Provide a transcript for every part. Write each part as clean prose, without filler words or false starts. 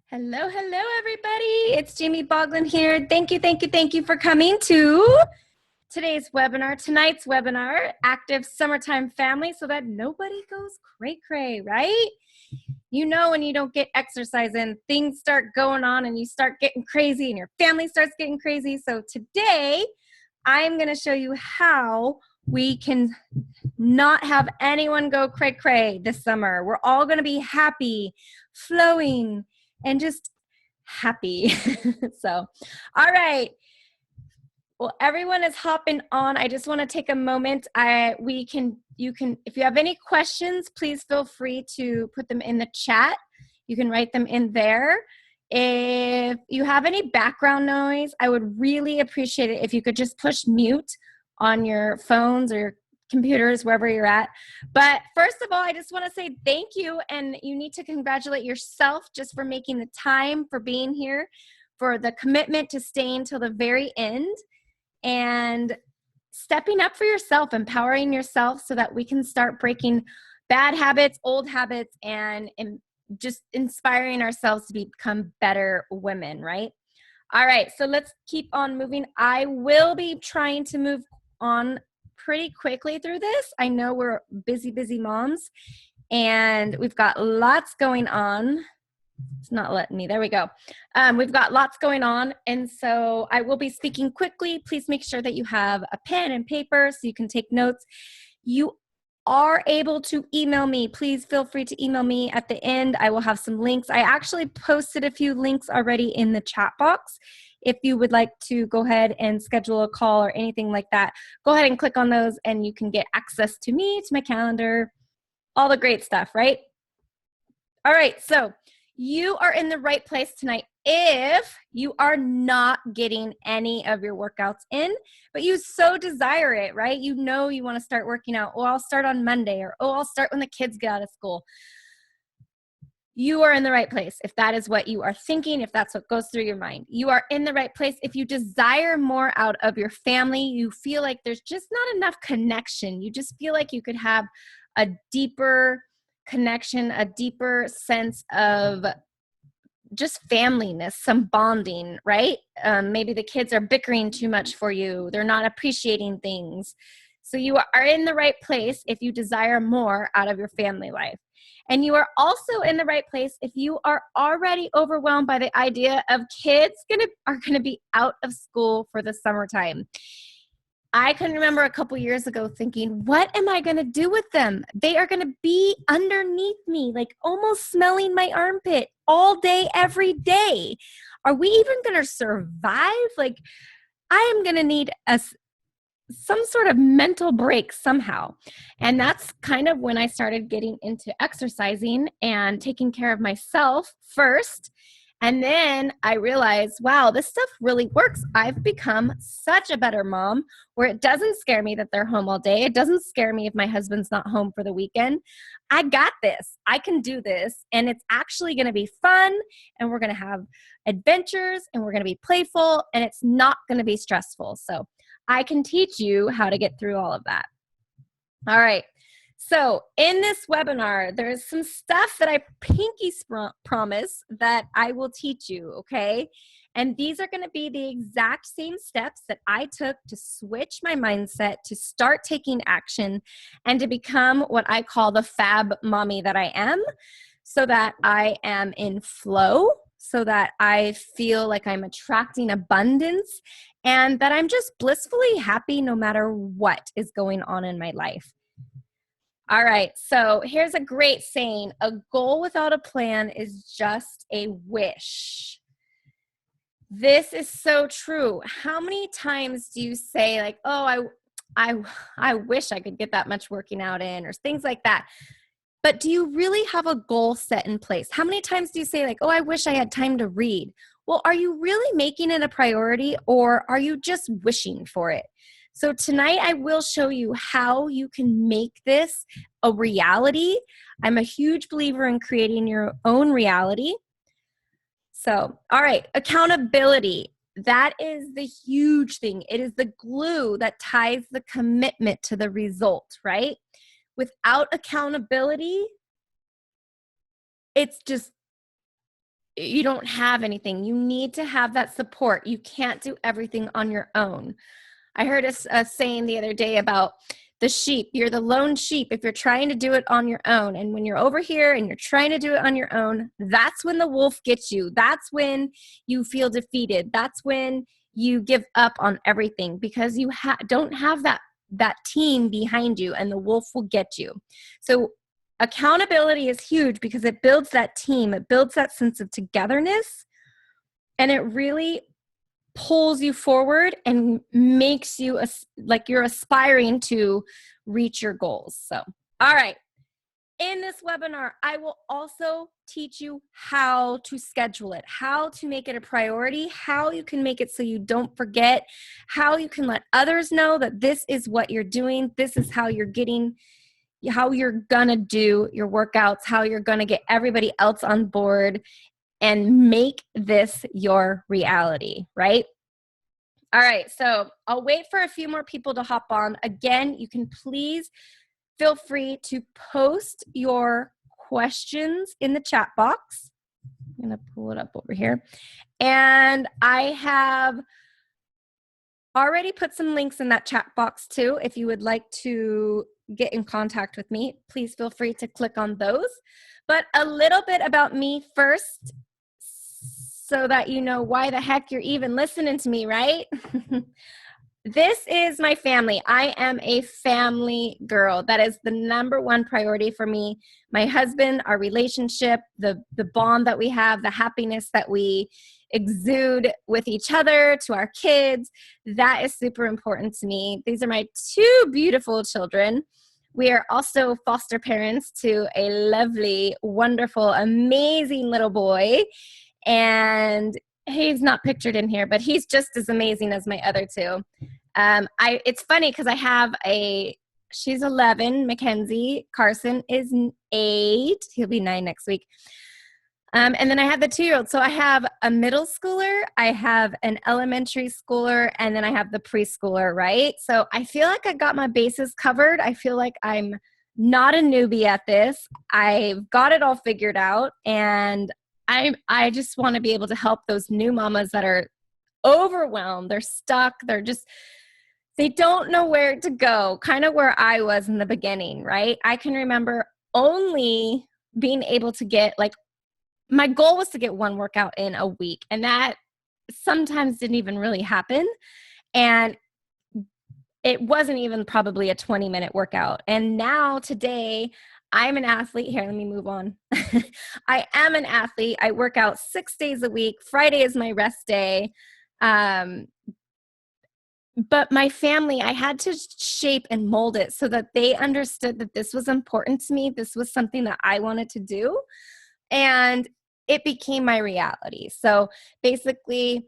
Hello, hello, everybody. It's Jamie Boglin here. Thank you for coming to today's webinar, tonight's webinar, Active Summertime Family, so that nobody goes cray-cray, right? You know, when you don't get exercise in, things start going on and you start getting crazy and your family starts getting crazy. So today, I'm going to show you how we can not have anyone go cray-cray this summer. We're all going to be happy, flowing, and just happy. So, all right. Well, everyone is hopping on. I just want to take a moment. You can, if you have any questions, please feel free to put them in the chat. You can write them in there. If you have any background noise, I would really appreciate it if you could just push mute on your phones or your computers, wherever you're at. But first of all, I just want to say thank you, and you need to congratulate yourself just for making the time, for being here, for the commitment to staying till the very end, and stepping up for yourself, empowering yourself so that we can start breaking bad habits, old habits, and just inspiring ourselves to become better women, right? All right, so let's keep on moving. I will be trying to move on pretty quickly through this. I know we're busy moms, and we've got lots going on. It's not letting me. There we go. We've got lots going on, and so I will be speaking quickly. Please make sure that you have a pen and paper so you can take notes. You are able to email me. Please feel free to email me at the end. I will have some links. I actually posted a few links already in the chat box. If you would like to go ahead and schedule a call or anything like that, go ahead and click on those and you can get access to me, to my calendar, all the great stuff, right? All right, so you are in the right place tonight if you are not getting any of your workouts in, but you so desire it, right? You know you want to start working out. Oh, I'll start on Monday, or oh, I'll start when the kids get out of school. You are in the right place if that is what you are thinking, if that's what goes through your mind. You are in the right place if you desire more out of your family. You feel like there's just not enough connection. You just feel like you could have a deeper connection, a deeper sense of just familyness, some bonding, right? Maybe the kids are bickering too much for you. They're not appreciating things. So you are in the right place if you desire more out of your family life. And you are also in the right place if you are already overwhelmed by the idea of kids are gonna be out of school for the summertime. I can remember a couple years ago thinking, what am I going to do with them? They are going to be underneath me, like almost smelling my armpit all day, every day. Are we even going to survive? Like, I am going to need some sort of mental break somehow. And that's kind of when I started getting into exercising and taking care of myself first. And then I realized, wow, this stuff really works. I've become such a better mom where it doesn't scare me that they're home all day. It doesn't scare me if my husband's not home for the weekend. I got this. I can do this. And it's actually going to be fun. And we're going to have adventures and we're going to be playful. And it's not going to be stressful. So I can teach you how to get through all of that. All right. So in this webinar, there's some stuff that I pinky promise that I will teach you, okay? And these are going to be the exact same steps that I took to switch my mindset, to start taking action, and to become what I call the fab mommy that I am, so that I am in flow, so that I feel like I'm attracting abundance, and that I'm just blissfully happy no matter what is going on in my life. All right, so here's a great saying: a goal without a plan is just a wish. This is so true. How many times do you say, like, oh, I wish I could get that much working out in, or things like that? But do you really have a goal set in place? How many times do you say, like, oh, I wish I had time to read? Well, are you really making it a priority, or are you just wishing for it? So tonight I will show you how you can make this a reality. I'm a huge believer in creating your own reality. So, all right, accountability. That is the huge thing. It is the glue that ties the commitment to the result, right? Without accountability, it's just you don't have anything. You need to have that support. You can't do everything on your own. I heard a saying the other day about the sheep. You're the lone sheep if you're trying to do it on your own. And when you're over here and you're trying to do it on your own, that's when the wolf gets you. That's when you feel defeated. That's when you give up on everything, because you don't have that team behind you, and the wolf will get you. So accountability is huge because it builds that team. It builds that sense of togetherness, and it really pulls you forward and makes you like you're aspiring to reach your goals. So, all right. In this webinar, I will also teach you how to schedule it, how to make it a priority, how you can make it so you don't forget, how you can let others know that this is what you're doing. This is how you're gonna do your workouts, how you're gonna get everybody else on board and make this your reality, right? All right, so I'll wait for a few more people to hop on. Again, you can please feel free to post your questions in the chat box. I'm gonna pull it up over here. And I have already put some links in that chat box too. If you would like to get in contact with me, please feel free to click on those. But a little bit about me first, so that you know why the heck you're even listening to me, right? This is my family. I am a family girl. That is the number one priority for me. My husband, our relationship, the bond that we have, the happiness that we exude with each other, to our kids, that is super important to me. These are my two beautiful children. We are also foster parents to a lovely, wonderful, amazing little boy. And he's not pictured in here, but he's just as amazing as my other two. It's funny because I have she's 11, Mackenzie. Carson is 8. He'll be 9 next week. And then I have the 2-year-old. So I have a middle schooler, I have an elementary schooler, and then I have the preschooler, right? So I feel like I got my bases covered. I feel like I'm not a newbie at this. I've got it all figured out, and I just want to be able to help those new mamas that are overwhelmed. They're stuck. They don't know where to go, kind of where I was in the beginning, right? I can remember only being able to get, like, my goal was to get one workout in a week, and that sometimes didn't even really happen. And it wasn't even probably a 20-minute workout. And now today, I'm an athlete. Here, let me move on. I am an athlete. I work out 6 days a week. Friday is my rest day. But my family, I had to shape and mold it so that they understood that this was important to me. This was something that I wanted to do. And it became my reality. So basically,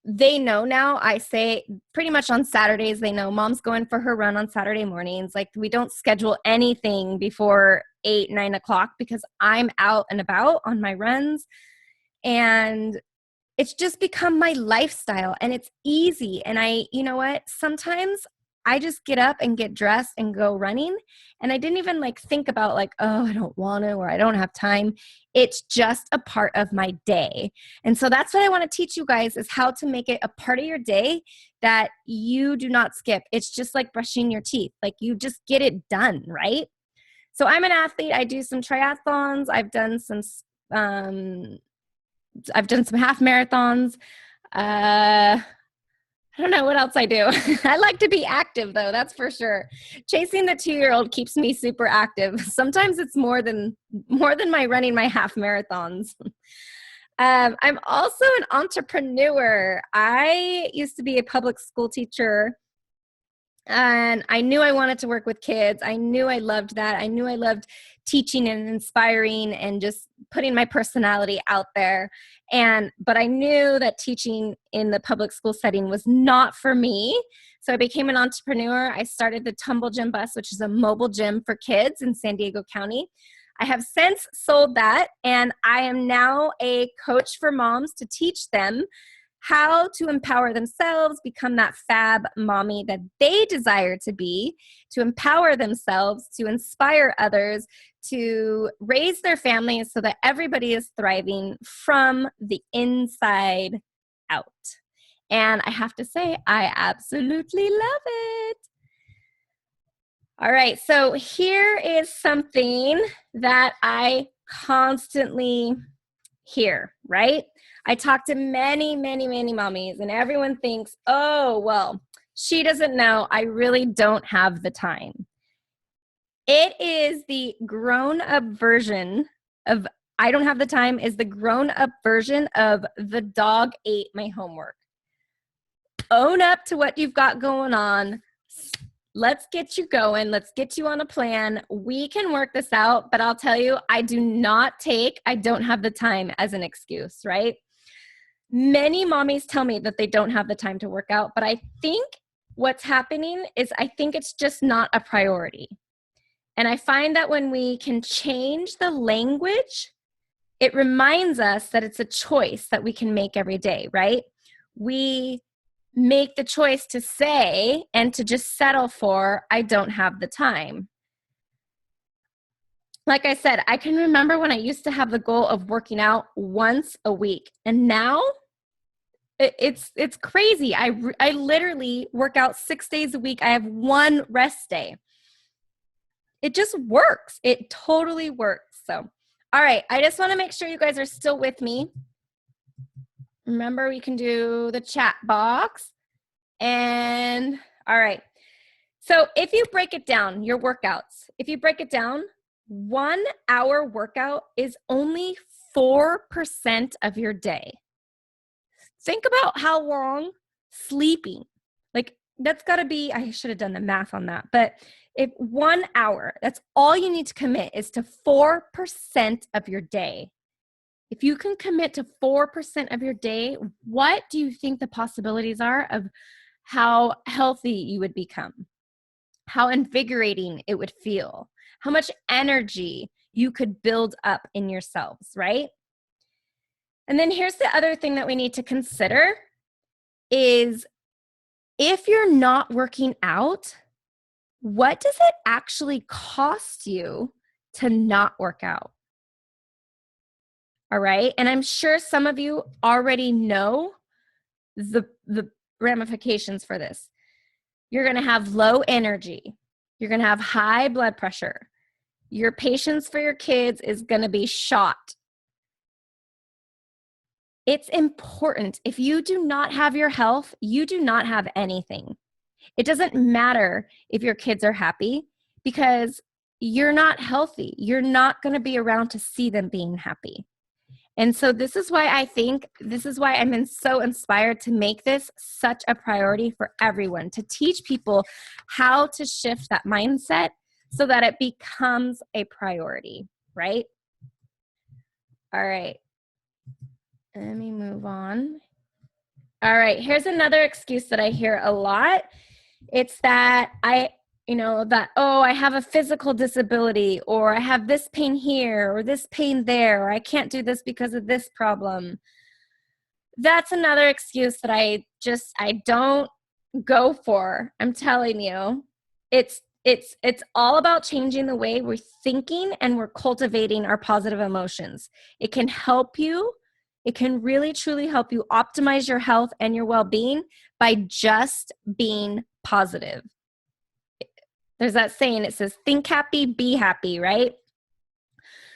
they know now. I say pretty much on Saturdays, they know Mom's going for her run on Saturday mornings. Like, we don't schedule anything before 8, 9 o'clock because I'm out and about on my runs. And it's just become my lifestyle, and it's easy. And you know what? Sometimes I just get up and get dressed and go running. And I didn't even think about oh, I don't want to, or I don't have time. It's just a part of my day. And so that's what I want to teach you guys, is how to make it a part of your day that you do not skip. It's just like brushing your teeth. You just get it done, right? So I'm an athlete. I do some triathlons. I've done some half marathons. I don't know what else I do. I like to be active, though, that's for sure. Chasing the 2-year-old keeps me super active. Sometimes it's more than my running my half marathons. I'm also an entrepreneur. I used to be a public school teacher, and I knew I wanted to work with kids. I knew I loved that. I knew I loved teaching and inspiring and just putting my personality out there. But I knew that teaching in the public school setting was not for me. So I became an entrepreneur. I started the Tumble Gym Bus, which is a mobile gym for kids in San Diego County. I have since sold that, and I am now a coach for moms to teach them how to empower themselves, become that fab mommy that they desire to be, to empower themselves, to inspire others, to raise their families so that everybody is thriving from the inside out. And I have to say, I absolutely love it. All right, so here is something that I constantly hear, right? I talk to many, many, many mommies, and everyone thinks, oh, well, she doesn't know. I really don't have the time. It is the grown-up version of I don't have the time is the grown-up version of the dog ate my homework. Own up to what you've got going on. Let's get you going. Let's get you on a plan. We can work this out, but I'll tell you, I do not take, I don't have the time as an excuse, right? Many mommies tell me that they don't have the time to work out, but I think what's happening is I think it's just not a priority. And I find that when we can change the language, it reminds us that it's a choice that we can make every day, right? We make the choice to say and to just settle for, I don't have the time. Like I said, I can remember when I used to have the goal of working out once a week, and now it's crazy. I literally work out 6 days a week. I have one rest day. It just works. It totally works. So, all right. I just want to make sure you guys are still with me. Remember, we can do the chat box. And all right. So if you break it down, your workouts, if you break it down, 1 hour workout is only 4% of your day. Think about how long sleeping, like that's got to be, I should have done the math on that, but if 1 hour, that's all you need to commit is to 4% of your day. If you can commit to 4% of your day, what do you think the possibilities are of how healthy you would become? How invigorating it would feel? How much energy you could build up in yourselves, right? And then here's the other thing that we need to consider is if you're not working out, what does it actually cost you to not work out? All right. And I'm sure some of you already know the ramifications for this. You're going to have low energy. You're going to have high blood pressure. Your patience for your kids is going to be shot. It's important. If you do not have your health, you do not have anything. It doesn't matter if your kids are happy because you're not healthy. You're not going to be around to see them being happy. And so this is why I'm so inspired to make this such a priority for everyone, to teach people how to shift that mindset so that it becomes a priority, right? All right. Let me move on. All right. Here's another excuse that I hear a lot. It's that I have a physical disability, or I have this pain here, or this pain there, or I can't do this because of this problem. That's another excuse that I don't go for. I'm telling you, it's all about changing the way we're thinking and we're cultivating our positive emotions. It can help you. It can really, truly help you optimize your health and your well-being by just being positive. There's that saying, it says, think happy, be happy, right?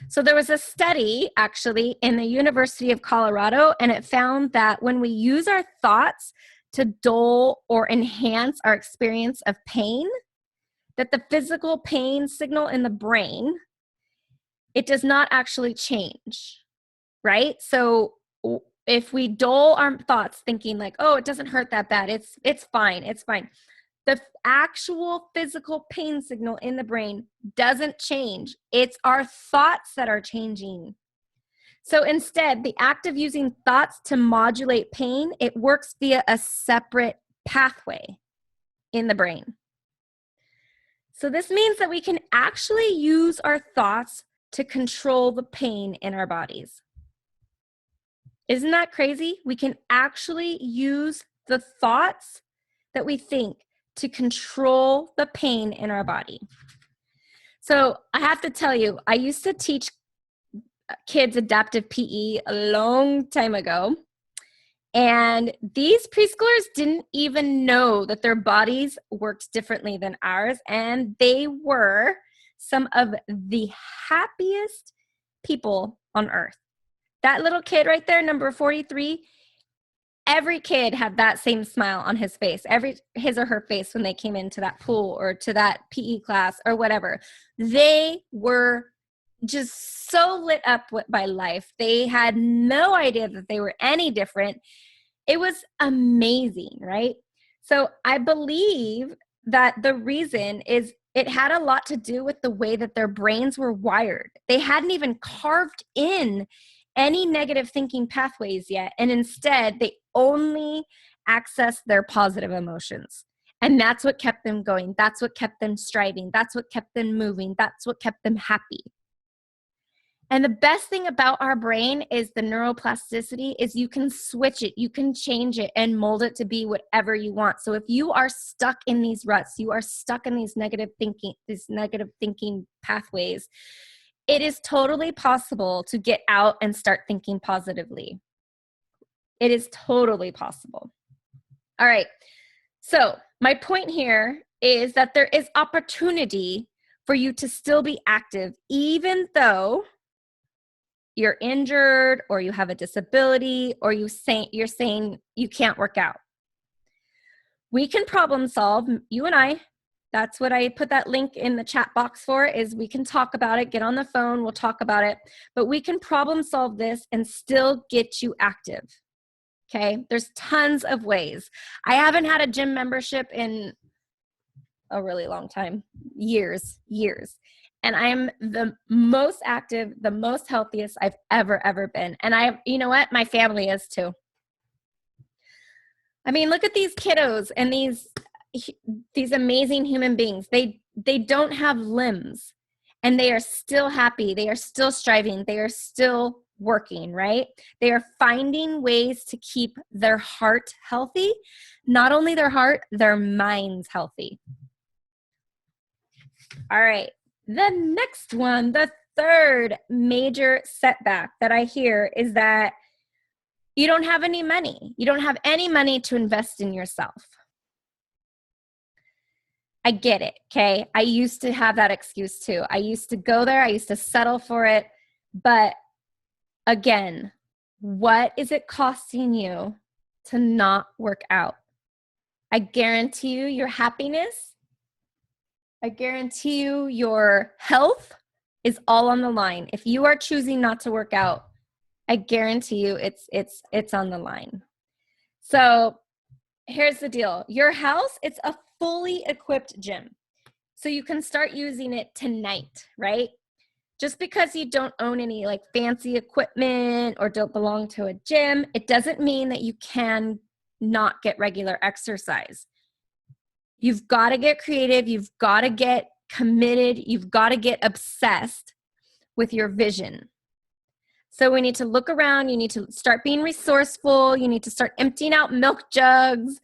So there was a study actually in the University of Colorado, and it found that when we use our thoughts to dull or enhance our experience of pain, that the physical pain signal in the brain, it does not actually change, right? So if we dull our thoughts thinking like, oh, it doesn't hurt that bad, it's fine, it's fine. The actual physical pain signal in the brain doesn't change. It's our thoughts that are changing. So instead, the act of using thoughts to modulate pain, it works via a separate pathway in the brain. So this means that we can actually use our thoughts to control the pain in our bodies. Isn't that crazy? We can actually use the thoughts that we think to control the pain in our body. So I have to tell you, I used to teach kids adaptive PE a long time ago. And these preschoolers didn't even know that their bodies worked differently than ours. And they were some of the happiest people on earth. That little kid right there, number 43, every kid had that same smile on his face, his or her face when they came into that pool or to that PE class or whatever. They were just so lit up by life. They had no idea that they were any different. It was amazing, right? So I believe that the reason is it had a lot to do with the way that their brains were wired. They hadn't even carved in any negative thinking pathways yet. And instead, they only accessed their positive emotions. And that's what kept them going. That's what kept them striving. That's what kept them moving. That's what kept them happy. And the best thing about our brain is the neuroplasticity is you can switch it, you can change it and mold it to be whatever you want. So if you are stuck in these ruts, you are stuck in these negative thinking pathways, it is totally possible to get out and start thinking positively. It is totally possible. All right. So my point here is that there is opportunity for you to still be active, even though you're injured or you have a disability or you're saying you can't work out. We can problem solve, you and I. That's what I put that link in the chat box for, is we can talk about it, get on the phone, we'll talk about it, but we can problem solve this and still get you active. Okay, there's tons of ways. I haven't had a gym membership in a really long time, years. And I'm the most active, the most healthiest I've ever been. And you know what? My family is too. I mean, look at these kiddos and these amazing human beings. They don't have limbs and they are still happy. They are still striving. They are still working, right? They are finding ways to keep their heart healthy. Not only their heart, their minds healthy. All right. The next one, the third major setback that I hear is that you don't have any money. You don't have any money to invest in yourself. I get it, okay? I used to have that excuse too. I used to go there. I used to settle for it. But again, what is it costing you to not work out? I guarantee you your happiness, I guarantee you your health is all on the line. If you are choosing not to work out, I guarantee you it's on the line. So here's the deal. Your house, it's a fully equipped gym. So you can start using it tonight, right? Just because you don't own any like fancy equipment or don't belong to a gym, it doesn't mean that you can not get regular exercise. You've got to get creative. You've got to get committed. You've got to get obsessed with your vision. So we need to look around. You need to start being resourceful. You need to start emptying out milk jugs.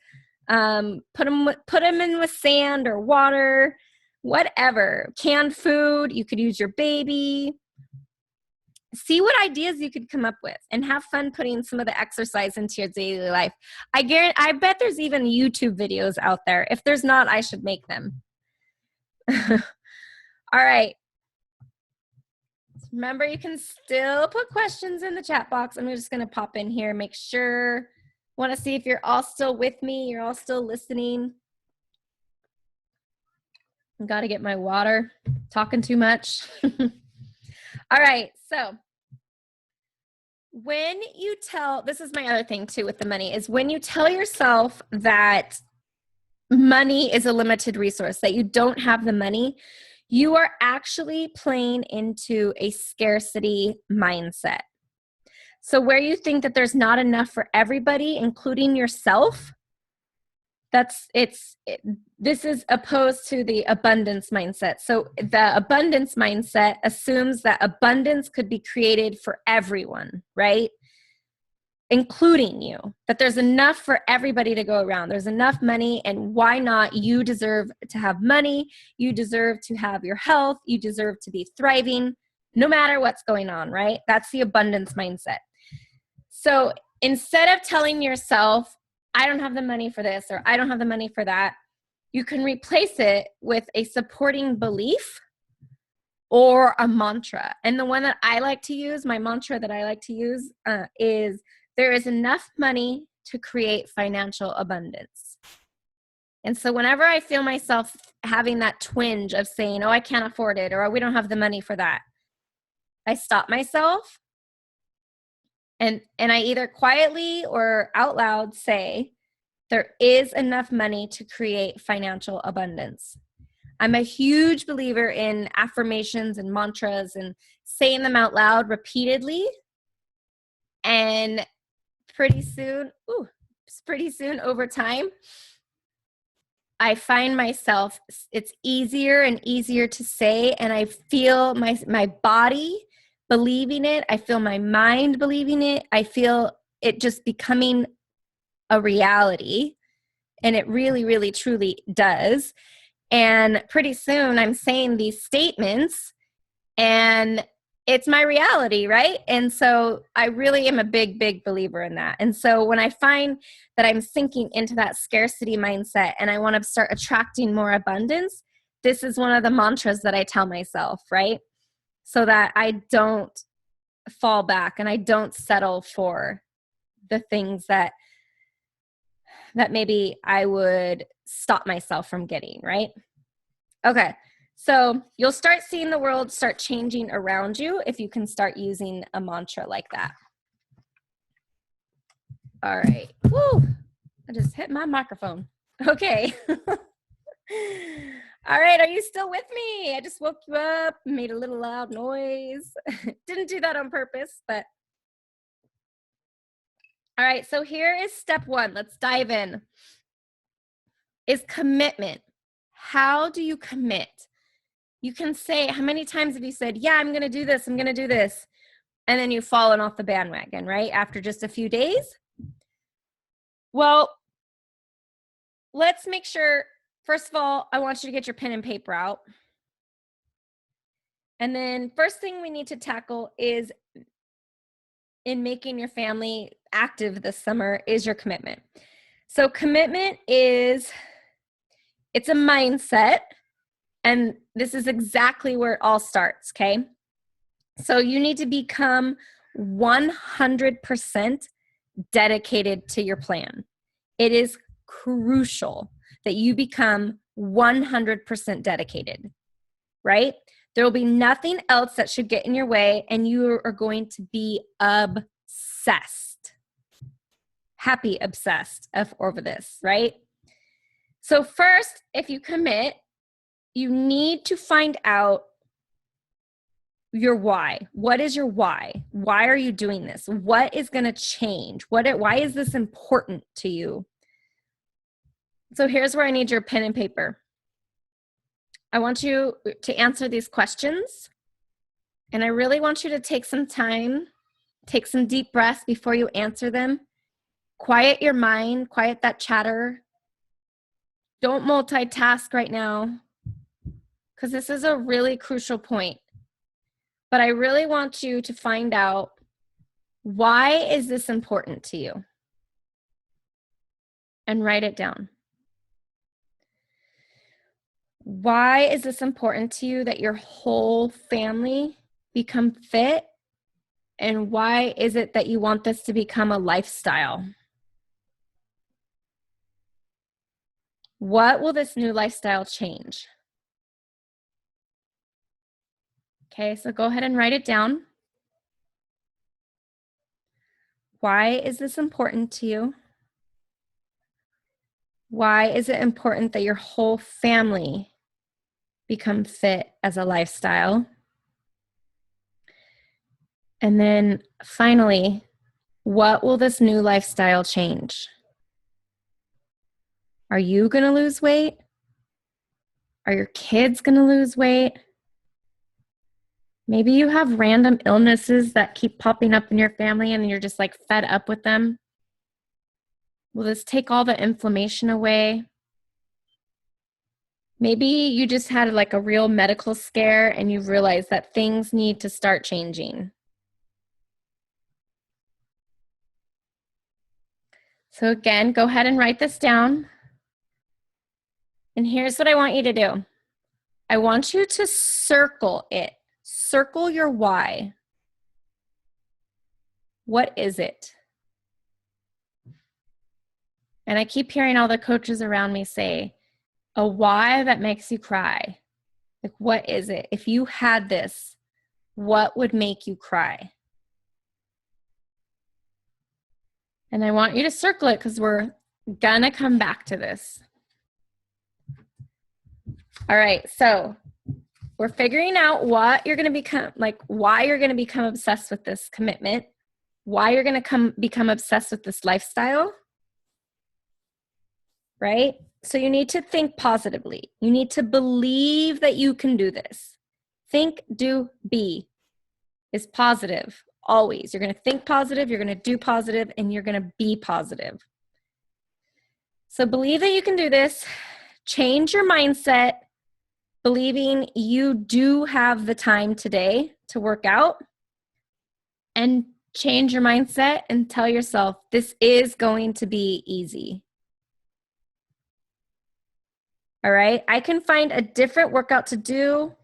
Put them in with sand or water, whatever. Canned food. You could use your baby. See what ideas you could come up with and have fun putting some of the exercise into your daily life. I bet there's even YouTube videos out there. If there's not, I should make them. All right. Remember, you can still put questions in the chat box. I'm just going to pop in here, make sure. Want to see if you're all still with me. You're all still listening. Got to get my water. Talking too much. All right, so when you this is my other thing too with the money, is when you tell yourself that money is a limited resource, that you don't have the money, you are actually playing into a scarcity mindset. So where you think that there's not enough for everybody, including yourself, this is opposed to the abundance mindset. So the abundance mindset assumes that abundance could be created for everyone, right? including you, that there's enough for everybody to go around. There's enough money, and why not? You deserve to have money. You deserve to have your health. You deserve to be thriving no matter what's going on, right? That's the abundance mindset. So instead of telling yourself, I don't have the money for this or I don't have the money for that, you can replace it with a supporting belief or a mantra. And the one that I like to use, my mantra that I like to use is, there is enough money to create financial abundance. And so whenever I feel myself having that twinge of saying, oh, I can't afford it, or oh, we don't have the money for that, I stop myself and I either quietly or out loud say, there is enough money to create financial abundance. I'm a huge believer in affirmations and mantras and saying them out loud repeatedly. And pretty soon over time, I find myself, it's easier and easier to say, and I feel my body believing it. I feel my mind believing it. I feel it just becoming a reality. And it really, really, truly does. And pretty soon I'm saying these statements and it's my reality, right? And so I really am a big, big believer in that. And so when I find that I'm sinking into that scarcity mindset and I want to start attracting more abundance, this is one of the mantras that I tell myself, right? So that I don't fall back and I don't settle for the things that maybe I would stop myself from getting, right? Okay. So you'll start seeing the world start changing around you if you can start using a mantra like that. All right. Woo! I just hit my microphone. Okay. All right. Are you still with me? I just woke you up, made a little loud noise. Didn't do that on purpose, but. All right. So here is step one. Let's dive in. Is commitment. How do you commit? You can say, how many times have you said, yeah, I'm going to do this, I'm going to do this, and then you've fallen off the bandwagon, right? After just a few days? Well, let's make sure, first of all, I want you to get your pen and paper out. And then first thing we need to tackle is, in making your family active this summer, is your commitment. So commitment is, it's a mindset. And this is exactly where it all starts, okay? So you need to become 100% dedicated to your plan. It is crucial that you become 100% dedicated, right? There will be nothing else that should get in your way, and you are going to be obsessed, happy obsessed over this, right? So first, if you commit, you need to find out your why. What is your why? Why are you doing this? What is going to change? Why is this important to you? So here's where I need your pen and paper. I want you to answer these questions, and I really want you to take some time, take some deep breaths before you answer them. Quiet your mind, quiet that chatter. Don't multitask right now, because this is a really crucial point. But I really want you to find out, why is this important to you? And write it down. Why is this important to you that your whole family become fit? And why is it that you want this to become a lifestyle? What will this new lifestyle change? Okay, so go ahead and write it down. Why is this important to you? Why is it important that your whole family become fit as a lifestyle? And then finally, what will this new lifestyle change? Are you going to lose weight? Are your kids going to lose weight? Maybe you have random illnesses that keep popping up in your family and you're just like fed up with them. Will this take all the inflammation away? Maybe you just had like a real medical scare and you realize that things need to start changing. So again, go ahead and write this down. And here's what I want you to do. I want you to circle it. Circle your why. What is it? And I keep hearing all the coaches around me say, a why that makes you cry. Like, what is it? If you had this, what would make you cry? And I want you to circle it because we're gonna come back to this. All right, so we're figuring out what you're gonna become, like why you're gonna become obsessed with this commitment, why you're gonna become obsessed with this lifestyle, right? So you need to think positively. You need to believe that you can do this. Think, do, be is positive always. You're going to think positive, you're going to do positive, and you're going to be positive. So believe that you can do this. Change your mindset, believing you do have the time today to work out, and change your mindset and tell yourself this is going to be easy. All right, I can find a different workout to do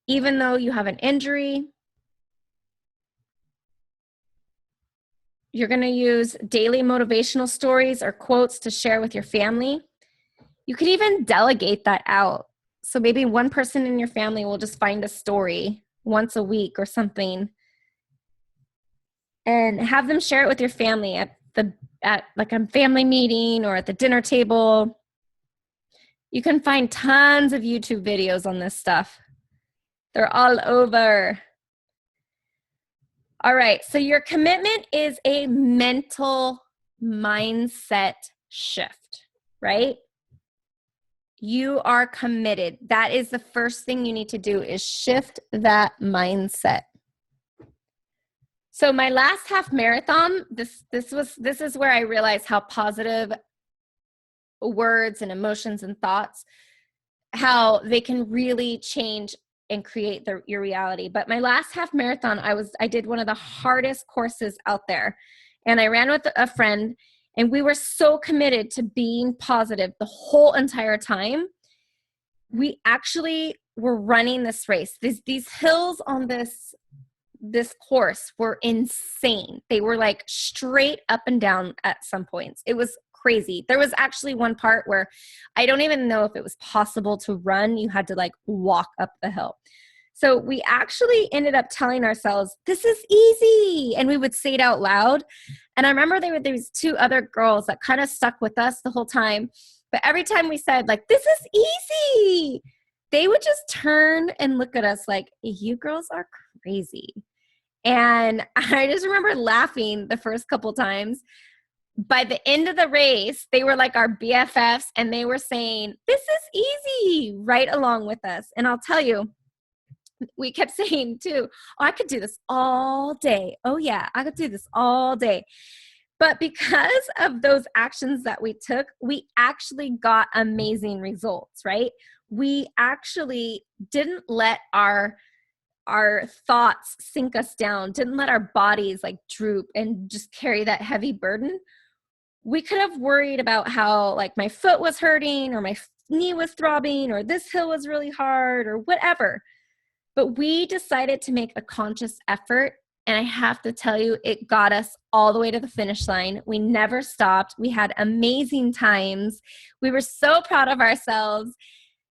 even though you have an injury. You're going to use daily motivational stories or quotes to share with your family. You could even delegate that out. So maybe one person in your family will just find a story once a week or something and have them share it with your family at like a family meeting or at the dinner table. You can find tons of YouTube videos on this stuff. They're all over. All right, so your commitment is a mental mindset shift, right? You are committed. That is the first thing you need to do is shift that mindset. So my last half marathon, this is where I realized how positive words and emotions and thoughts, how they can really change and create your reality. But my last half marathon, I did one of the hardest courses out there. And I ran with a friend, and we were so committed to being positive the whole entire time. We actually were running this race. These hills on this course were insane. They were like straight up and down at some points. It was crazy. There was actually one part where I don't even know if it was possible to run. You had to like walk up the hill. So we actually ended up telling ourselves, this is easy. And we would say it out loud. And I remember there were these two other girls that kind of stuck with us the whole time. But every time we said like, this is easy, they would just turn and look at us like, you girls are crazy. And I just remember laughing the first couple times. By the end of the race, they were like our BFFs, and they were saying, this is easy, right along with us. And I'll tell you, we kept saying too, oh, I could do this all day. Oh yeah, I could do this all day. But because of those actions that we took, we actually got amazing results, right? We actually didn't let our thoughts sink us down, didn't let our bodies like droop and just carry that heavy burden. We could have worried about how like my foot was hurting or my knee was throbbing or this hill was really hard or whatever. But we decided to make a conscious effort. And I have to tell you, it got us all the way to the finish line. We never stopped. We had amazing times. We were so proud of ourselves.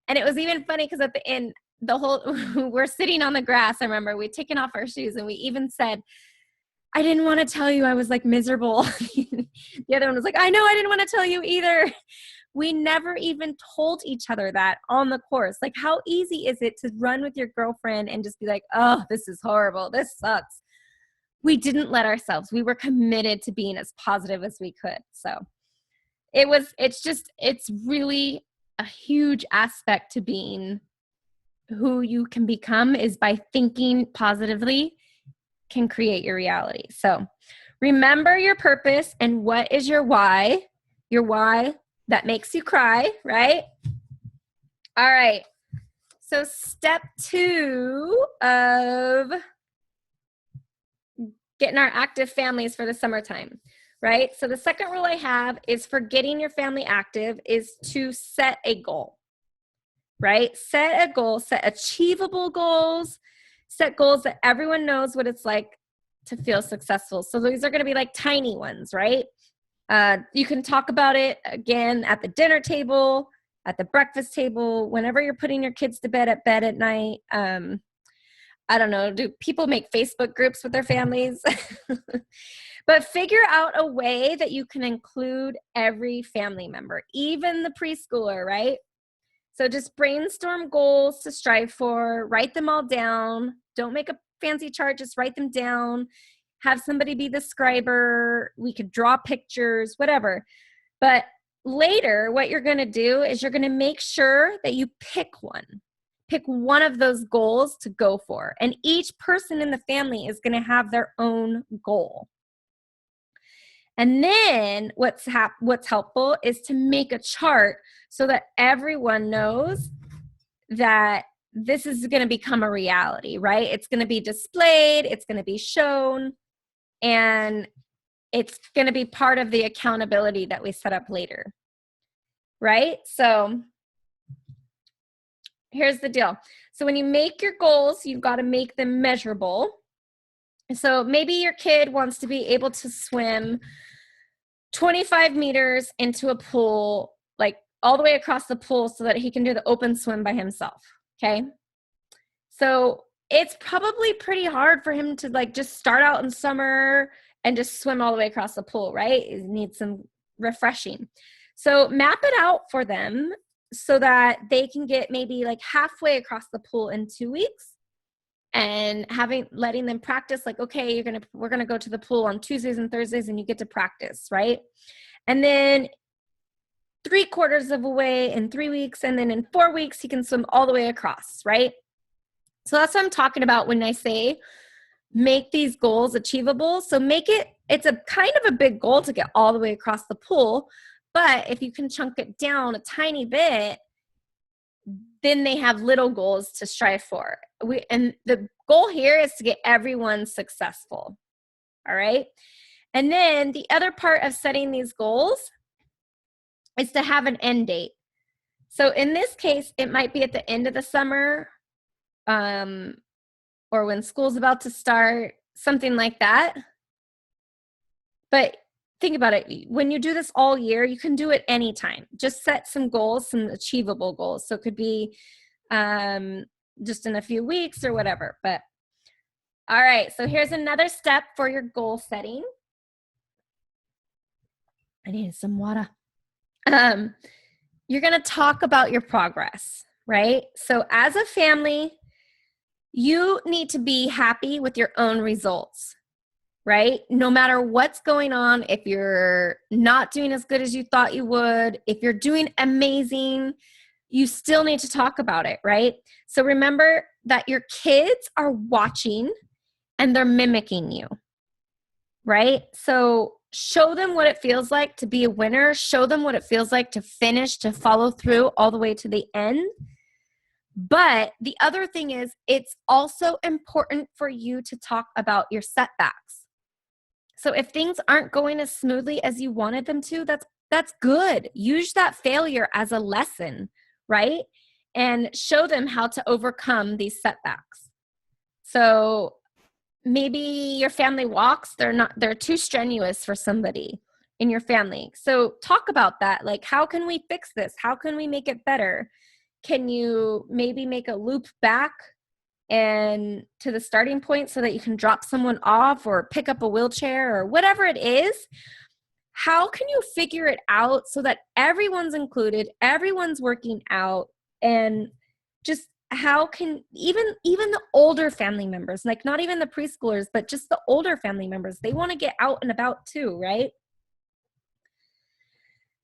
And it was even funny because at the end, we're sitting on the grass. I remember we'd taken off our shoes and we even said, I didn't want to tell you I was like miserable. The other one was like, I know, I didn't want to tell you either. We never even told each other that on the course. Like, how easy is it to run with your girlfriend and just be like, oh, this is horrible. This sucks. We didn't let ourselves. We were committed to being as positive as we could. So it's really a huge aspect to being who you can become is by thinking positively can create your reality. So remember your purpose and what is your why that makes you cry, right? All right. So step 2 of getting our active families for the summertime, right? So the second rule I have is for getting your family active is to set a goal, right? Set a goal, set achievable goals, set goals that everyone knows what it's like to feel successful. So these are going to be like tiny ones, right? You can talk about it again at the dinner table, at the breakfast table, whenever you're putting your kids to bed at night. I don't know, do people make Facebook groups with their families? But figure out a way that you can include every family member, even the preschooler, right? So just brainstorm goals to strive for, write them all down. Don't make a fancy chart, just write them down. Have somebody be the scriber. We could draw pictures, whatever. But later, what you're going to do is you're going to make sure that you pick one. Pick one of those goals to go for. And each person in the family is going to have their own goal. And then what's helpful is to make a chart so that everyone knows that this is going to become a reality, right? It's going to be displayed, it's going to be shown, and it's going to be part of the accountability that we set up later, right? So here's the deal. So when you make your goals, you've got to make them measurable. So maybe your kid wants to be able to swim 25 meters into a pool, like all the way across the pool so that he can do the open swim by himself, okay? So it's probably pretty hard for him to like just start out in summer and just swim all the way across the pool, right? It needs some refreshing. So map it out for them so that they can get maybe like halfway across the pool in 2 weeks, and letting them practice, like, okay, we're gonna go to the pool on Tuesdays and Thursdays and you get to practice, right? And then 3/4 of a way in 3 weeks, and then in 4 weeks he can swim all the way across, right? So that's what I'm talking about when I say make these goals achievable. So it's a kind of a big goal to get all the way across the pool, but if you can chunk it down a tiny bit, then they have little goals to strive for. And the goal here is to get everyone successful. All right. And then the other part of setting these goals is to have an end date. So in this case, it might be at the end of the summer, or when school's about to start, something like that. But think about it. When you do this all year, you can do it anytime. Just set some goals, some achievable goals. So it could be just in a few weeks or whatever. But all right, so here's another step for your goal setting. I need some water. You're going to talk about your progress, right? So as a family, you need to be happy with your own results, right? No matter what's going on, if you're not doing as good as you thought you would, if you're doing amazing, you still need to talk about it, right? So remember that your kids are watching and they're mimicking you, right? So show them what it feels like to be a winner. Show them what it feels like to finish, to follow through all the way to the end. But the other thing is, it's also important for you to talk about your setbacks. So if things aren't going as smoothly as you wanted them to, that's good. Use that failure as a lesson, right? And show them how to overcome these setbacks. So maybe your family walks, they're too strenuous for somebody in your family. So talk about that. Like, how can we fix this? How can we make it better? Can you maybe make a loop back and to the starting point so that you can drop someone off or pick up a wheelchair or whatever it is? How can you figure it out so that everyone's included, everyone's working out, and just how can even the older family members, like not even the preschoolers, but just the older family members, they want to get out and about too, right?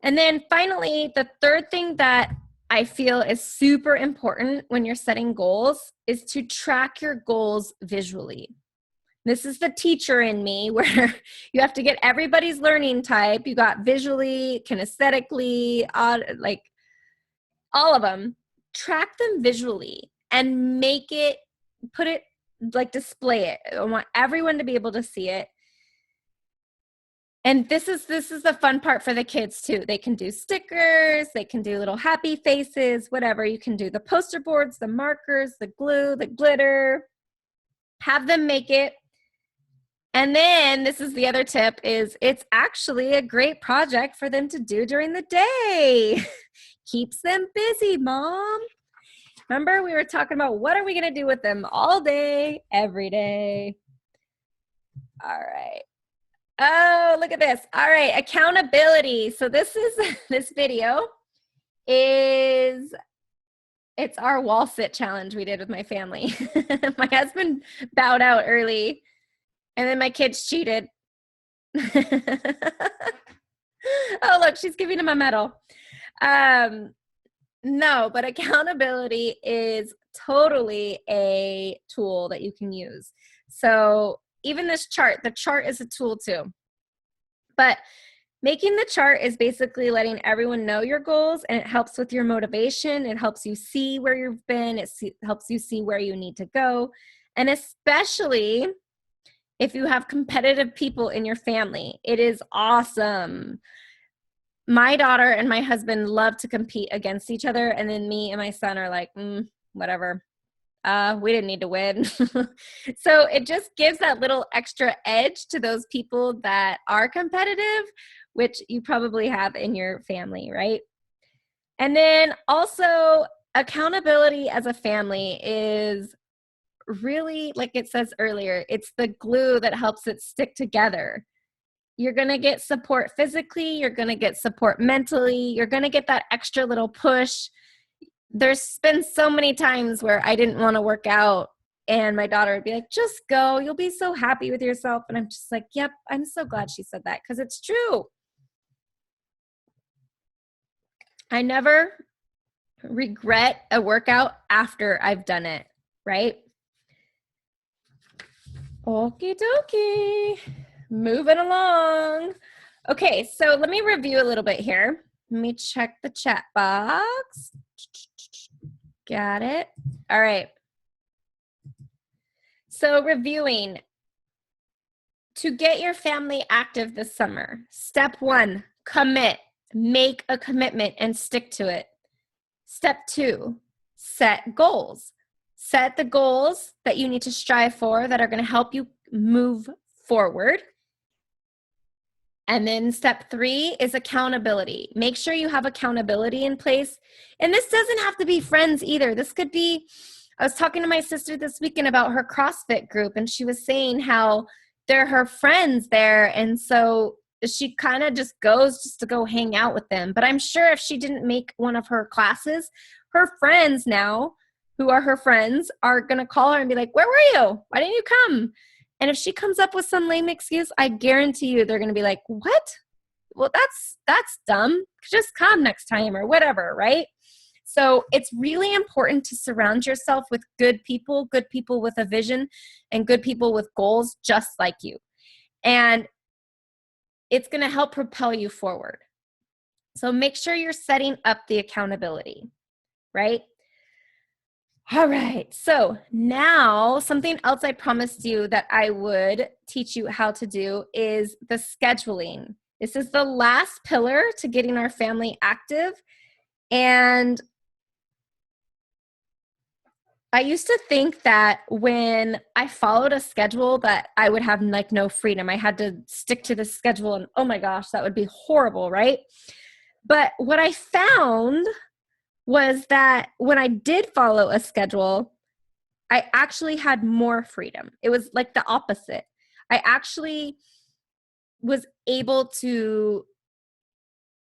And then finally, the third thing that I feel is super important when you're setting goals is to track your goals visually. This is the teacher in me where you have to get everybody's learning type. You got visually, kinesthetically, like all of them. Track them visually and make it, put it, like display it. I want everyone to be able to see it. And this is the fun part for the kids too. They can do stickers, they can do little happy faces, whatever. You can do the poster boards, the markers, the glue, the glitter. Have them make it. And then this is the other tip is it's actually a great project for them to do during the day. Keeps them busy, Mom. Remember we were talking about what are we going to do with them all day, every day. All right. Oh, look at this. All right, accountability. So this video is, it's our wall sit challenge we did with my family. My husband bowed out early, and then my kids cheated. Oh, look, she's giving him a medal. No, but accountability is totally a tool that you can use. So even this chart, the chart is a tool too. But making the chart is basically letting everyone know your goals, and it helps with your motivation. It helps you see where you've been. It helps you see where you need to go. And especially if you have competitive people in your family, it is awesome. My daughter and my husband love to compete against each other. And then me and my son are like, whatever. We didn't need to win. So it just gives that little extra edge to those people that are competitive, which you probably have in your family, right? And then also accountability as a family is really, like it says earlier, it's the glue that helps it stick together. You're going to get support physically. You're going to get support mentally. You're going to get that extra little push. There's been so many times where I didn't want to work out and my daughter would be like, just go, you'll be so happy with yourself. And I'm just like, yep, I'm so glad she said that because it's true. I never regret a workout after I've done it, right? Okie dokie, moving along. Okay, so let me review a little bit here. Let me check the chat box. Got it. All right. So reviewing, to get your family active this summer, step 1, commit. Make a commitment and stick to it. Step 2, set goals. Set the goals that you need to strive for that are going to help you move forward. And then step 3 is accountability. Make sure you have accountability in place. And this doesn't have to be friends either. This could be, I was talking to my sister this weekend about her CrossFit group, and she was saying how they're her friends there. And so she kind of just goes just to go hang out with them. But I'm sure if she didn't make one of her classes, her friends now, who are her friends, are going to call her and be like, where were you? Why didn't you come? And if she comes up with some lame excuse, I guarantee you they're going to be like, what? Well, that's dumb. Just come next time or whatever, right? So it's really important to surround yourself with good people with a vision, and good people with goals just like you. And it's going to help propel you forward. So make sure you're setting up the accountability, right? All right, so now something else I promised you that I would teach you how to do is the scheduling. This is the last pillar to getting our family active. And I used to think that when I followed a schedule that I would have like no freedom. I had to stick to the schedule, and oh my gosh, that would be horrible, right? But what I found was that when I did follow a schedule, I actually had more freedom. It was like the opposite. I actually was able to,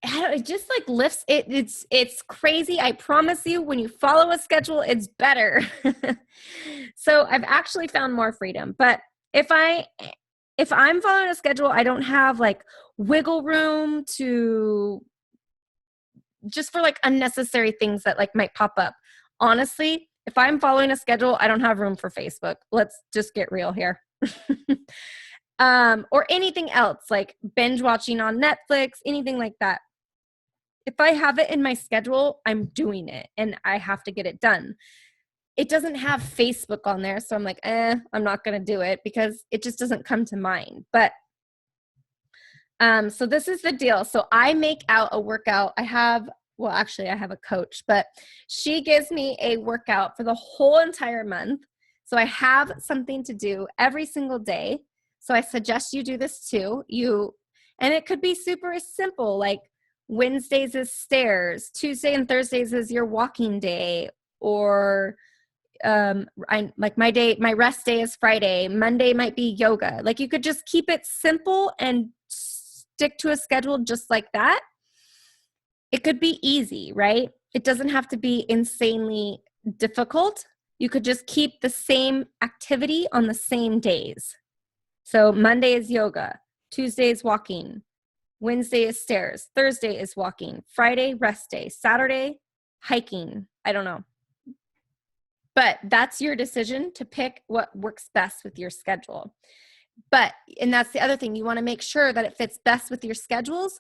it just like lifts it. It's crazy. I promise you, when you follow a schedule, it's better. So I've actually found more freedom. But if I'm following a schedule, I don't have like wiggle room to just for like unnecessary things that like might pop up. Honestly, if I'm following a schedule, I don't have room for Facebook. Let's just get real here. Or anything else like binge watching on Netflix, anything like that. If I have it in my schedule, I'm doing it and I have to get it done. It doesn't have Facebook on there. So I'm like, I'm not going to do it because it just doesn't come to mind. But so this is the deal. So I make out a workout. I have a coach, but she gives me a workout for the whole entire month. So I have something to do every single day. So I suggest you do this too. And it could be super simple, like Wednesdays is stairs, Tuesday and Thursdays is your walking day, or my rest day is Friday. Monday might be yoga. Like you could just keep it simple and stick to a schedule just like that. It could be easy, right? It doesn't have to be insanely difficult. You could just keep the same activity on the same days. So Monday is yoga, Tuesday is walking, Wednesday is stairs, Thursday is walking, Friday, rest day, Saturday, hiking. I don't know. But that's your decision to pick what works best with your schedule. And that's the other thing, you want to make sure that it fits best with your schedules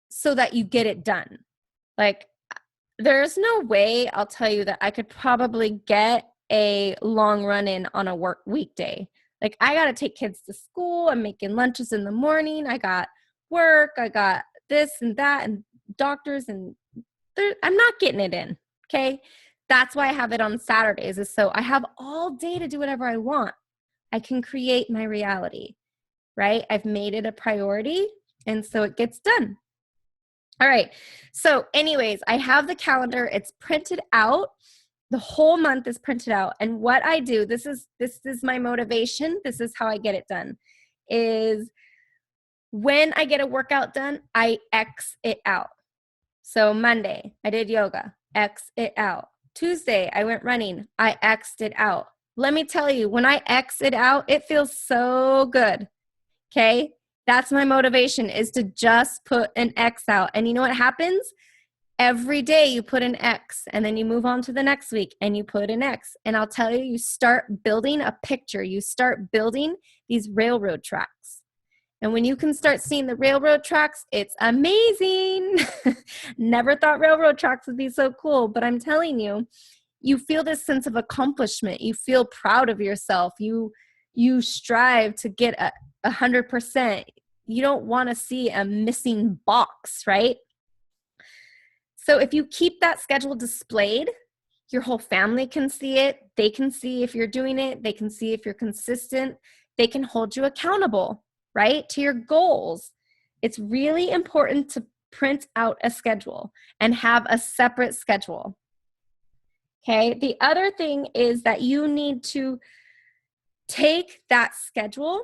so that you get it done. Like, there's no way, I'll tell you, that I could probably get a long run in on a work weekday. Like, I got to take kids to school. I'm making lunches in the morning. I got work. I got this and that and doctors, and I'm not getting it in. Okay. That's why I have it on Saturdays, is so I have all day to do whatever I want. I can create my reality, right? I've made it a priority, and so it gets done. All right. So anyways, I have the calendar. It's printed out. The whole month is printed out. And what I do, this is my motivation. This is how I get it done, is when I get a workout done, I X it out. So Monday, I did yoga, X it out. Tuesday, I went running, I X'd it out. Let me tell you, when I X it out, it feels so good. Okay. That's my motivation, is to just put an X out. And you know what happens? Every day you put an X, and then you move on to the next week and you put an X. And I'll tell you, you start building a picture. You start building these railroad tracks. And when you can start seeing the railroad tracks, it's amazing. Never thought railroad tracks would be so cool, but I'm telling you, you feel this sense of accomplishment. You feel proud of yourself. You strive to get 100%. You don't want to see a missing box, right? So if you keep that schedule displayed, your whole family can see it. They can see if you're doing it. They can see if you're consistent. They can hold you accountable, right, to your goals. It's really important to print out a schedule and have a separate schedule. Okay. The other thing is that you need to take that schedule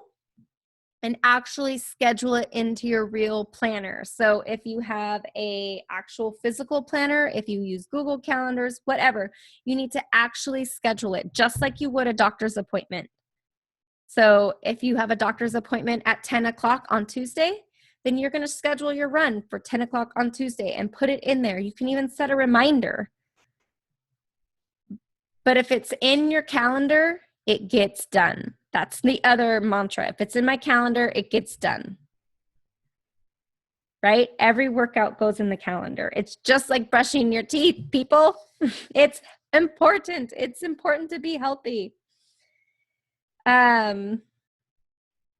and actually schedule it into your real planner. So if you have a actual physical planner, if you use Google Calendars, whatever, you need to actually schedule it just like you would a doctor's appointment. So if you have a doctor's appointment at 10 o'clock on Tuesday, then you're going to schedule your run for 10 o'clock on Tuesday and put it in there. You can even set a reminder. But if it's in your calendar, it gets done. That's the other mantra. If it's in my calendar, it gets done. Right? Every workout goes in the calendar. It's just like brushing your teeth, people. It's important. It's important to be healthy. All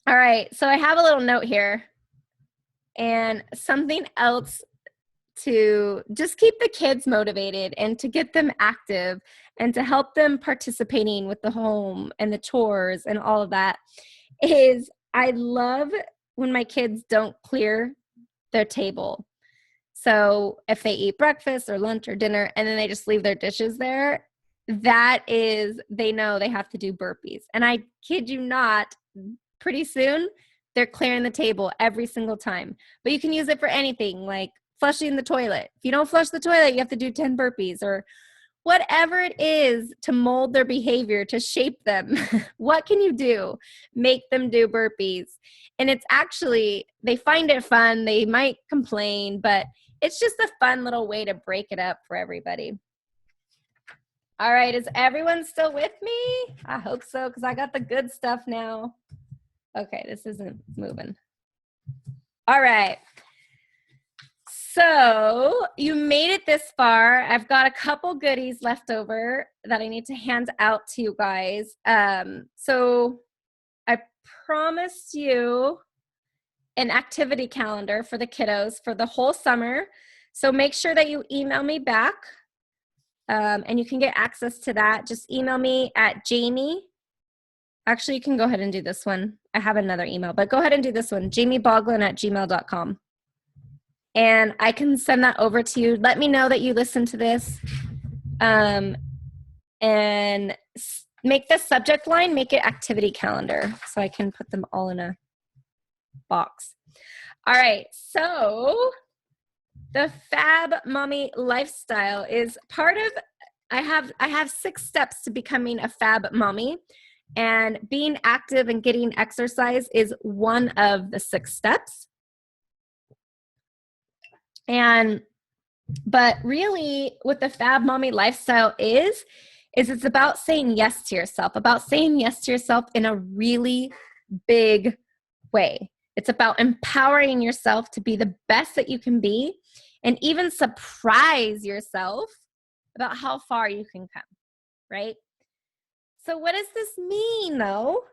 right. So I have a little note here, and something else to just keep the kids motivated and to get them active and to help them participating with the home and the chores and all of that is, I love when my kids don't clear their table. So if they eat breakfast or lunch or dinner and then they just leave their dishes there, that is, they know they have to do burpees. And I kid you not, pretty soon they're clearing the table every single time. But you can use it for anything, like flushing the toilet. If you don't flush the toilet, you have to do 10 burpees, or whatever it is to mold their behavior, to shape them. What can you do? Make them do burpees. And it's actually, they find it fun. They might complain, but It's just a fun little way to break it up for everybody. All right, is everyone still with me? I hope so, because I got the good stuff now. Okay, this isn't moving. All right. So you made it this far. I've got a couple goodies left over that I need to hand out to you guys. So I promised you an activity calendar for the kiddos for the whole summer. So make sure that you email me back, and you can get access to that. Just email me at Jamie. Actually, you can go ahead and do this one. I have another email, but go ahead and do this one, jamieboglin@gmail.com. And I can send that over to you. Let me know that you listen to this. And make the subject line, make it activity calendar, so I can put them all in a box. All right, so the Fab Mommy lifestyle is part of, I have 6 steps to becoming a Fab Mommy, and being active and getting exercise is one of the 6 steps. But really what the Fab Mommy lifestyle is it's about saying yes to yourself, in a really big way. It's about empowering yourself to be the best that you can be, and even surprise yourself about how far you can come, right? So what does this mean, though?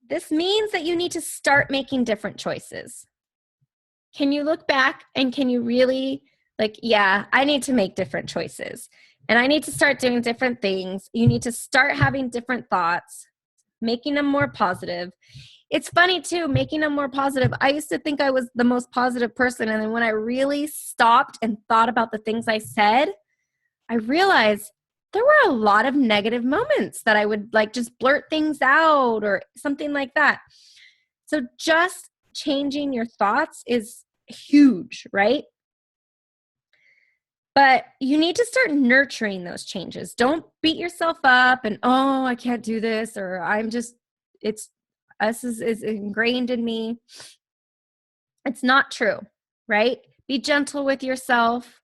This means that you need to start making different choices. Can you look back and can you really, yeah, I need to make different choices, and I need to start doing different things. You need to start having different thoughts, making them more positive. It's funny too, making them more positive. I used to think I was the most positive person, and then when I really stopped and thought about the things I said, I realized there were a lot of negative moments that I would just blurt things out or something like that. So just changing your thoughts is huge, right? But you need to start nurturing those changes. Don't beat yourself up and, oh, I can't do this, or is ingrained in me. It's not true, right? Be gentle with yourself.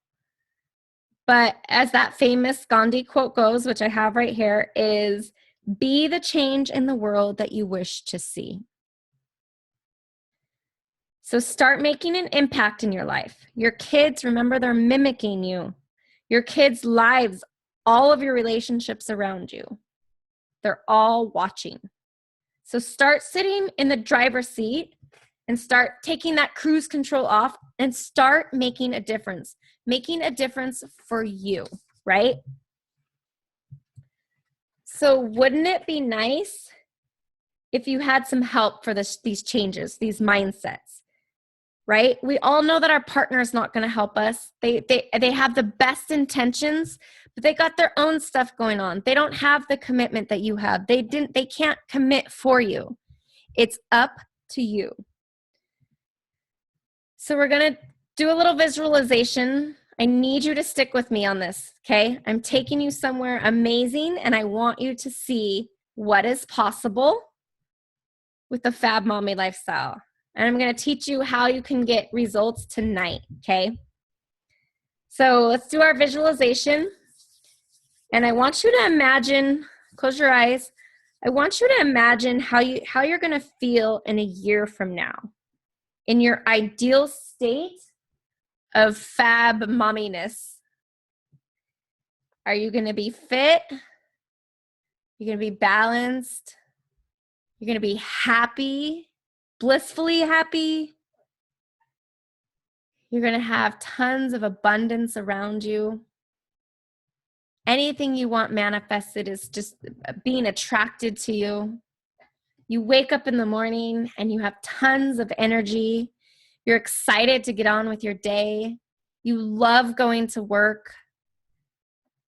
But as that famous Gandhi quote goes, which I have right here, is be the change in the world that you wish to see. So start making an impact in your life. Your kids, remember, they're mimicking you. Your kids' lives, all of your relationships around you, they're all watching. So start sitting in the driver's seat and start taking that cruise control off and start making a difference for you, right? So wouldn't it be nice if you had some help for these changes, these mindsets, right? We all know that our partner is not going to help us. They have the best intentions, but they got their own stuff going on. They don't have the commitment that you have. They can't commit for you. It's up to you. So we're going to do a little visualization. I need you to stick with me on this, okay? I'm taking you somewhere amazing, and I want you to see what is possible with the Fab Mommy lifestyle. And I'm going to teach you how you can get results tonight, okay? So let's do our visualization. And I want you to imagine, close your eyes. I want you to imagine how you're going to feel in a year from now, in your ideal state of Fab Momminess. Are you going to be fit? You're going to be balanced? You're going to be happy, blissfully happy? You're going to have tons of abundance around you. Anything you want manifested is just being attracted to you. You wake up in the morning and you have tons of energy. You're excited to get on with your day. You love going to work.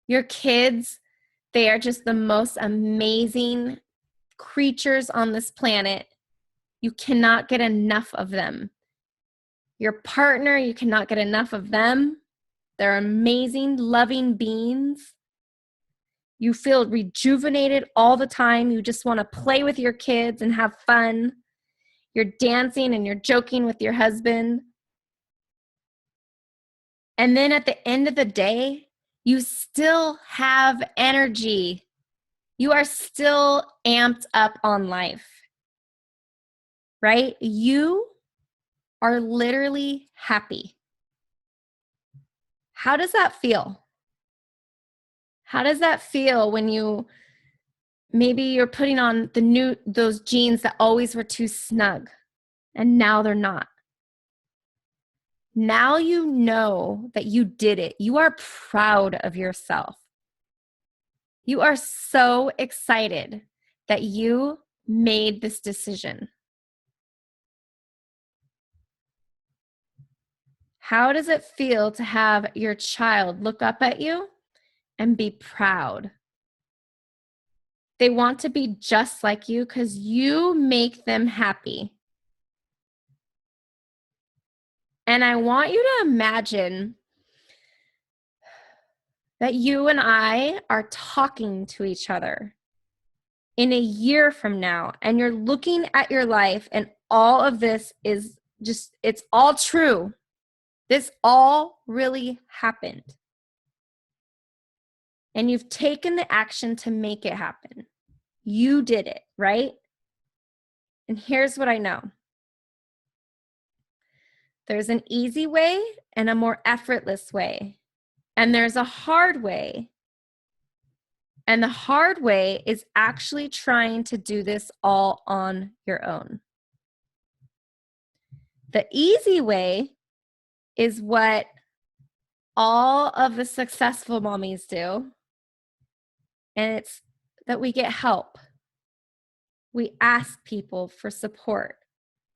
Your kids, they are just the most amazing creatures on this planet. You cannot get enough of them. Your partner, you cannot get enough of them. They're amazing, loving beings. You feel rejuvenated all the time. You just want to play with your kids and have fun. You're dancing and you're joking with your husband. And then at the end of the day, you still have energy. You are still amped up on life, right? You are literally happy. How does that feel? How does that feel when maybe you're putting on those jeans that always were too snug and now they're not? Now you know that you did it. You are proud of yourself. You are so excited that you made this decision. How does it feel to have your child look up at you and be proud? They want to be just like you because you make them happy. And I want you to imagine that you and I are talking to each other in a year from now, and you're looking at your life, and all of this is just, it's all true. This all really happened. And you've taken the action to make it happen. You did it, right? And here's what I know. There's an easy way and a more effortless way. And there's a hard way. And the hard way is actually trying to do this all on your own. The easy way is what all of the successful mommies do. And it's that we get help. We ask people for support.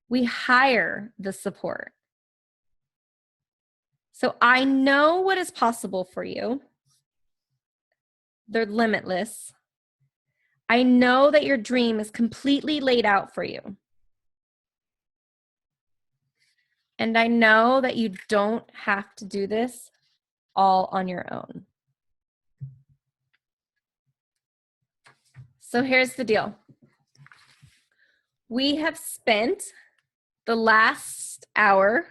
We hire the support. So I know what is possible for you. They're limitless. I know that your dream is completely laid out for you. And I know that you don't have to do this all on your own. So here's the deal. We have spent the last hour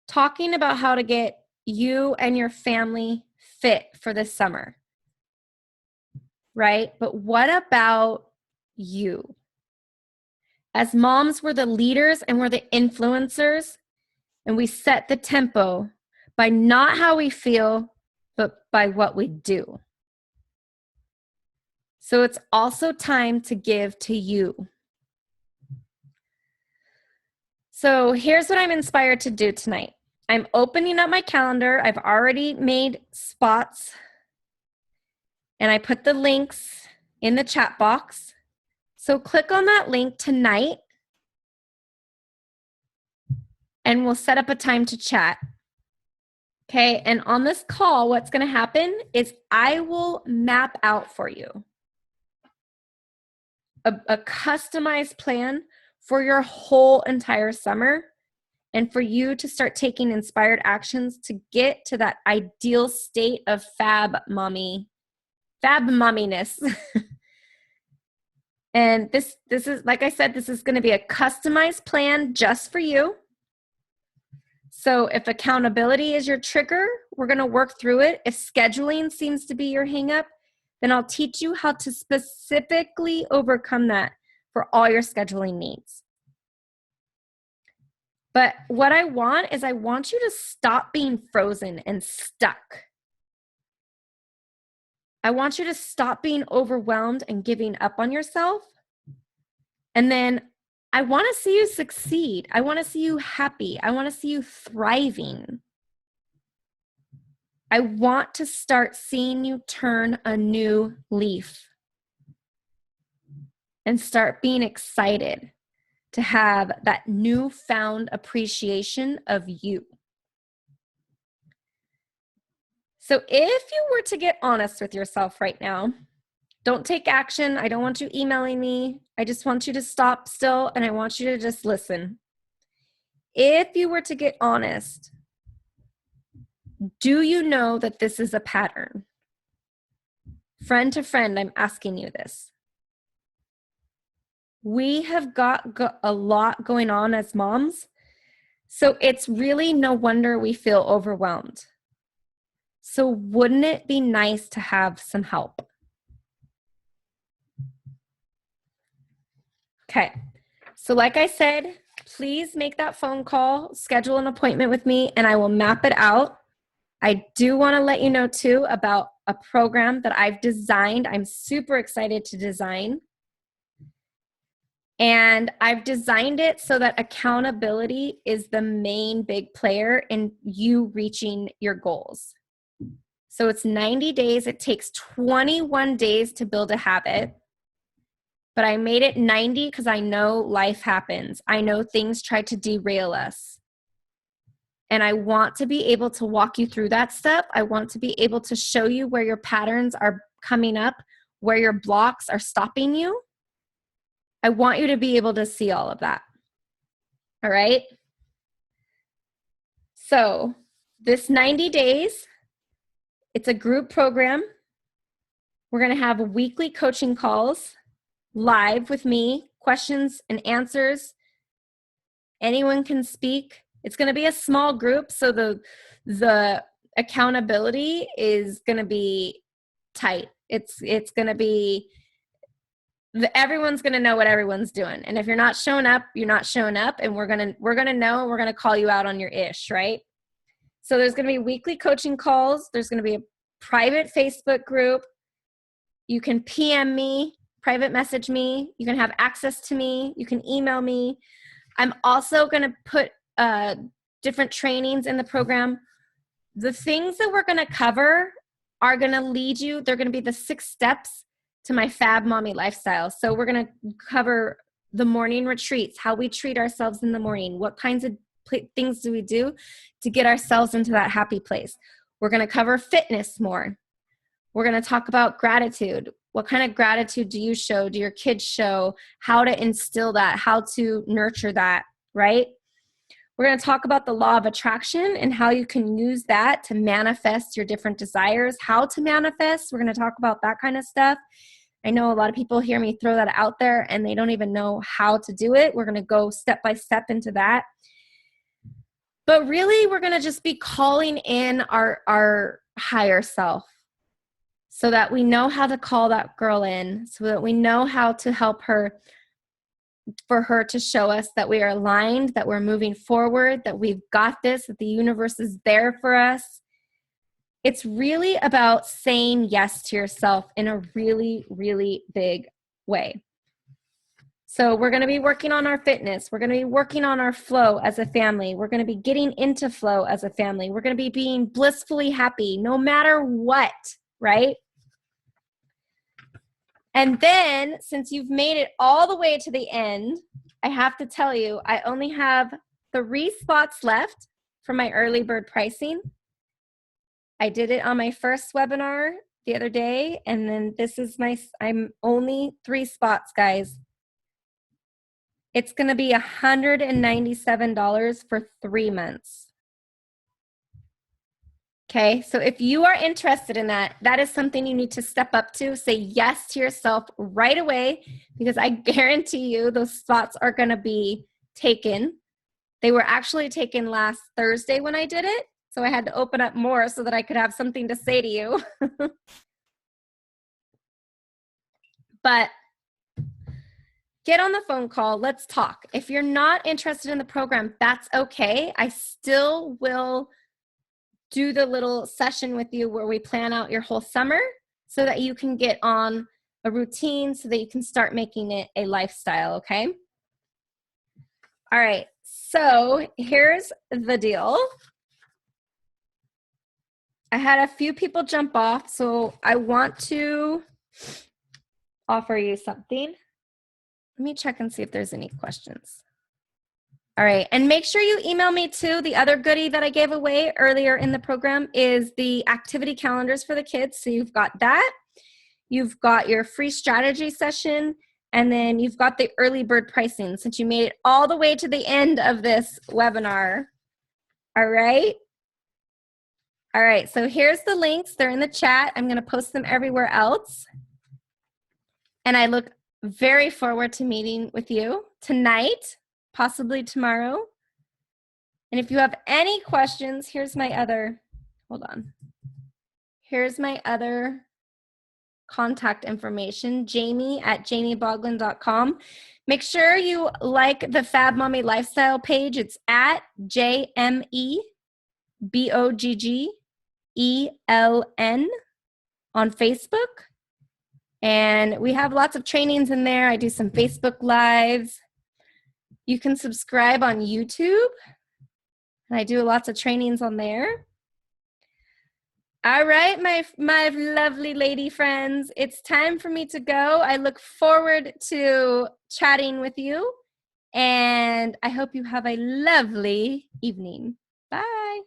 talking about how to get you and your family fit for this summer, right? But what about you? As moms, we're the leaders and we're the influencers, and we set the tempo by not how we feel, but by what we do. So it's also time to give to you. So here's what I'm inspired to do tonight. I'm opening up my calendar. I've already made spots, and I put the links in the chat box. So click on that link tonight, and we'll set up a time to chat. Okay, and on this call, what's going to happen is I will map out for you a customized plan for your whole entire summer, and for you to start taking inspired actions to get to that ideal state of fab momminess. And this is, like I said, this is going to be a customized plan just for you. So if accountability is your trigger, we're going to work through it. If scheduling seems to be your hang-up, then I'll teach you how to specifically overcome that for all your scheduling needs. But what I want is I want you to stop being frozen and stuck. I want you to stop being overwhelmed and giving up on yourself. And then I want to see you succeed. I want to see you happy. I want to see you thriving. I want to start seeing you turn a new leaf and start being excited to have that newfound appreciation of you. So if you were to get honest with yourself right now, don't take action. I don't want you emailing me. I just want you to stop still, and I want you to just listen. If you were to get honest, do you know that this is a pattern? Friend to friend, I'm asking you this. We have got a lot going on as moms. So it's really no wonder we feel overwhelmed. So wouldn't it be nice to have some help? Okay. So like I said, please make that phone call, schedule an appointment with me, and I will map it out. I do want to let you know too about a program that I've designed. I'm super excited to design. And I've designed it so that accountability is the main big player in you reaching your goals. So it's 90 days. It takes 21 days to build a habit. But I made it 90 because I know life happens. I know things try to derail us. And I want to be able to walk you through that step. I want to be able to show you where your patterns are coming up, where your blocks are stopping you. I want you to be able to see all of that. All right? So this 90 days, it's a group program. We're going to have weekly coaching calls live with me, questions and answers. Anyone can speak. It's going to be a small group, so the accountability is going to be tight. It's going to be everyone's going to know what everyone's doing. And if you're not showing up, you're not showing up, and we're going to know, and we're going to call you out on your ish, right? So there's going to be weekly coaching calls. There's going to be a private Facebook group. You can PM me, private message me. You can have access to me. You can email me. I'm also going to put different trainings in the program. The things that we're going to cover are going to lead you. They're going to be the 6 steps to my Fab Mommy lifestyle. So we're going to cover the morning retreats, how we treat ourselves in the morning, what kinds of things do we do to get ourselves into that happy place. We're going to cover fitness more. We're going to talk about gratitude. What kind of gratitude do you show? Do your kids show? How to instill that? How to nurture that, right? We're going to talk about the law of attraction and how you can use that to manifest your different desires, how to manifest. We're going to talk about that kind of stuff. I know a lot of people hear me throw that out there and they don't even know how to do it. We're going to go step by step into that. But really, we're going to just be calling in our higher self, so that we know how to call that girl in, so that we know how to help her, for her to show us that we are aligned, that we're moving forward, that we've got this, that the universe is there for us. It's really about saying yes to yourself in a really, really big way. So we're going to be working on our fitness. We're going to be working on our flow as a family. We're going to be getting into flow as a family. We're going to be being blissfully happy no matter what, right? And then, since you've made it all the way to the end, I have to tell you, I only have 3 spots left for my early bird pricing. I did it on my first webinar the other day, and then this is I'm only 3 spots, guys. It's going to be $197 for 3 months. Okay, so if you are interested in that, that is something you need to step up to. Say yes to yourself right away, because I guarantee you those spots are going to be taken. They were actually taken last Thursday when I did it, so I had to open up more so that I could have something to say to you. But get on the phone call. Let's talk. If you're not interested in the program, that's okay. I still will do the little session with you where we plan out your whole summer so that you can get on a routine, so that you can start making it a lifestyle, okay? All right, so here's the deal. I had a few people jump off, so I want to offer you something. Let me check and see if there's any questions. All right, and make sure you email me too. The other goodie that I gave away earlier in the program is the activity calendars for the kids. So you've got that. You've got your free strategy session, and then you've got the early bird pricing, since you made it all the way to the end of this webinar. All right. All right, so here's the links. They're in the chat. I'm going to post them everywhere else. And I look very forward to meeting with you tonight, possibly tomorrow. And if you have any questions, here's my other, hold on. Here's my other contact information, jamie@jamieboglin.com. Make sure you like the Fab Mommy Lifestyle page. It's at JMEBOGGELN on Facebook. And we have lots of trainings in there. I do some Facebook Lives. You can subscribe on YouTube. And I do lots of trainings on there. All right, my lovely lady friends, it's time for me to go. I look forward to chatting with you, and I hope you have a lovely evening. Bye.